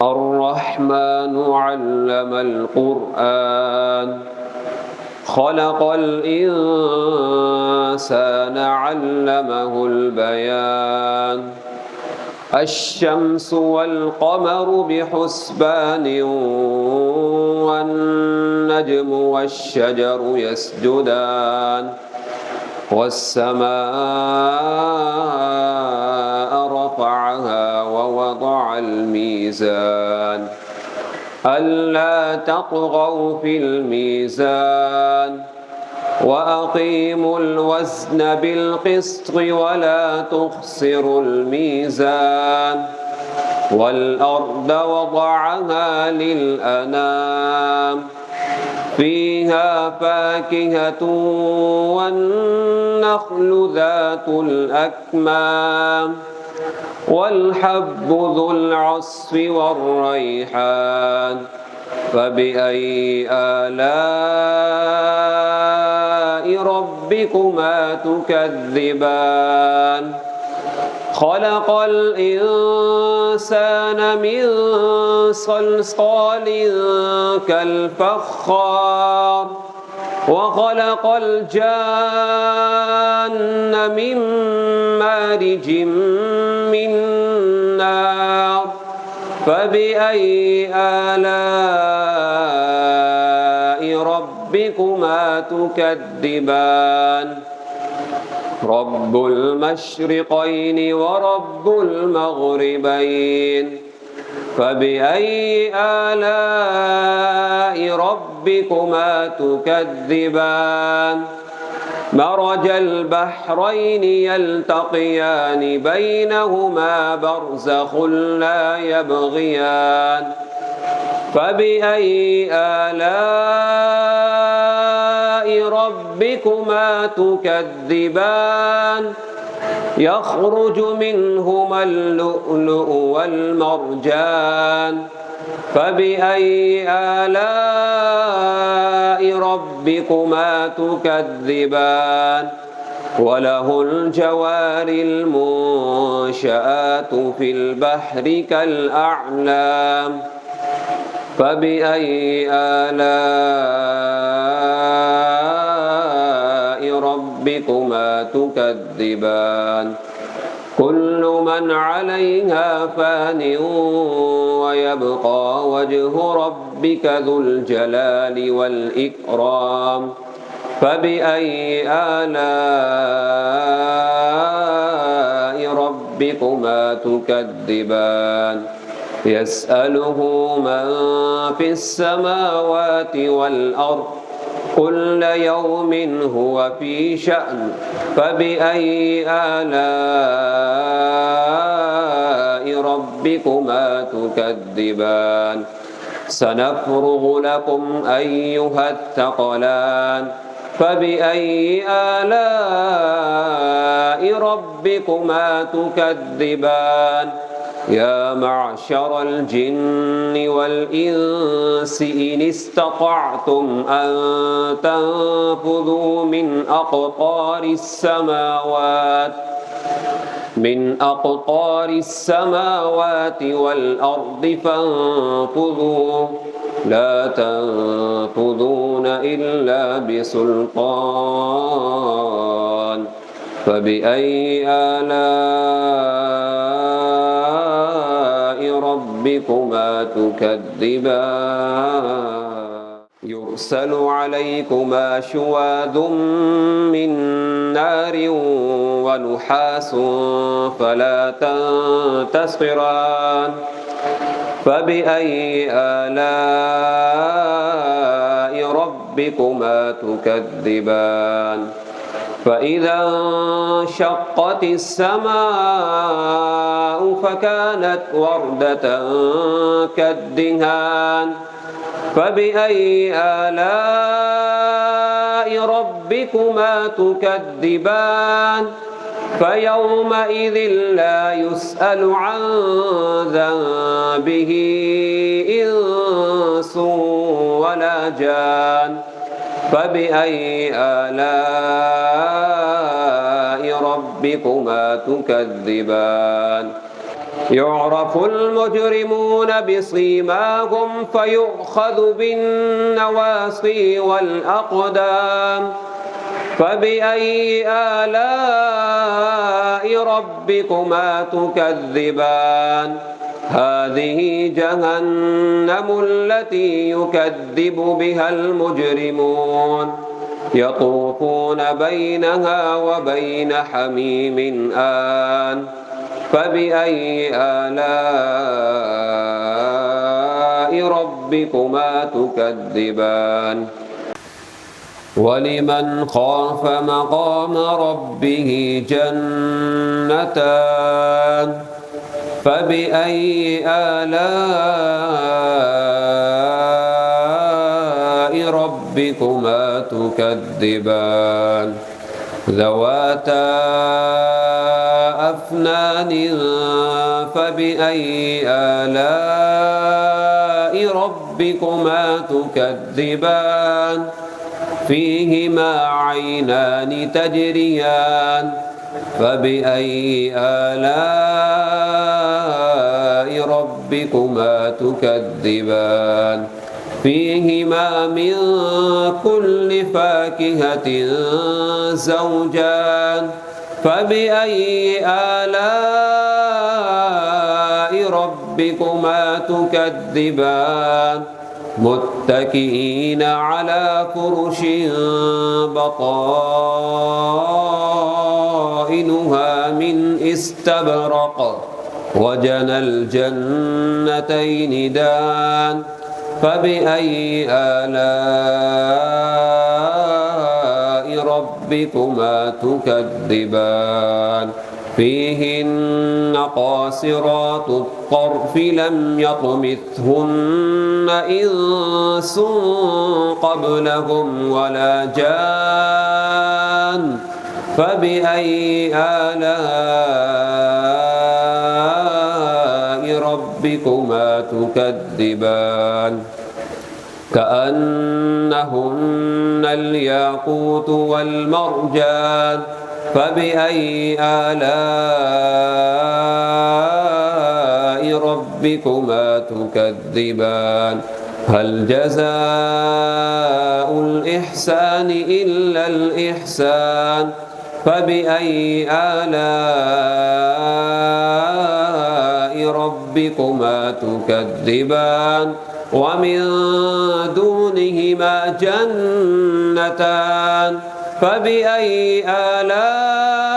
الرحمن علم القرآن خلق الإنسان علمه البيان الشمس والقمر بحسبان والنجم والشجر يسجدان والسماء رفعها ووضع الميزان ألا تطغوا في الميزان وأقيموا الوزن بالقسط ولا تخسروا الميزان والأرض وضعها للأنام فيها فاكهة والنخل ذات الأكمام والحب ذو العصف والريحان فبأي آلاء ربكما تكذبان خلق الإنسان من صلصال كالفخار وخلق الجان من مارج من نار فبأي آلاء ربكما تكذبان رب المشرقين ورب المغربين فبأي آلاء ربكما تكذبان مرج البحرين يلتقيان بينهما برزخ لا يبغيان فبأي آلاء ربكما تكذبان يخرج منهما اللؤلؤ والمرجان فبأي آلاء ربكما تكذبان وله الجوار المنشآت في البحر كالأعلام فبأي آلاء ربكما تكذبان كل من عليها فان ويبقى وجه ربك ذو الجلال والإكرام فبأي آلاء ربكما تكذبان يسأله من في السماوات والأرض كل يوم هو في شأن فبأي آلاء ربكما تكذبان سنفرغ لكم أيها الثقلان فبأي آلاء ربكما تكذبان يا معشر الجن والإنس إن استطعتم أن تنفذوا من أقطار السماوات والأرض فانفذوا لا تنفذون إلا بسلطان فبأي آلاء ربكما تكذبان يرسل عليكما شواظ من نار ونحاس فلا تنتصران فبأي آلاء ربكما تكذبان فإذا انشقت السماء فكانت وردة كالدهان فبأي آلاء ربكما تكذبان فيومئذ لا يسأل عن ذنبه إنس ولا جان فبأي آلاء ربكما تكذبان يعرف المجرمون بسيماهم فيؤخذ بالنواصي والأقدام فبأي آلاء ربكما تكذبان هذه جهنم التي يكذب بها المجرمون يطوفون بينها وبين حميم آن فبأي آلاء ربكما تكذبان ولمن خاف مقام ربه جنتان فبأي آلاء ربكما تكذبان ذواتا أفنان فبأي آلاء ربكما تكذبان فيهما عينان تجريان فبأي آلاء ربكما تكذبان فيهما من كل فاكهة زوجان فبأي آلاء ربكما تكذبان متكئين على فرش بطائنها من استبرق وجنى الجنتين دان فبأي آلاء ربكما تكذبان فيهن قاصرات الطرف لم يطمثهن إنس قبلهم ولا جان فبأي آلاء ربكما تكذبان كأنهن الياقوت والمرجان فبأي آلاء ربكما تكذبان هل جزاء الإحسان إلا الإحسان فبأي آلاء ربكما تكذبان ومن دونهما جنتان فبأي آلاء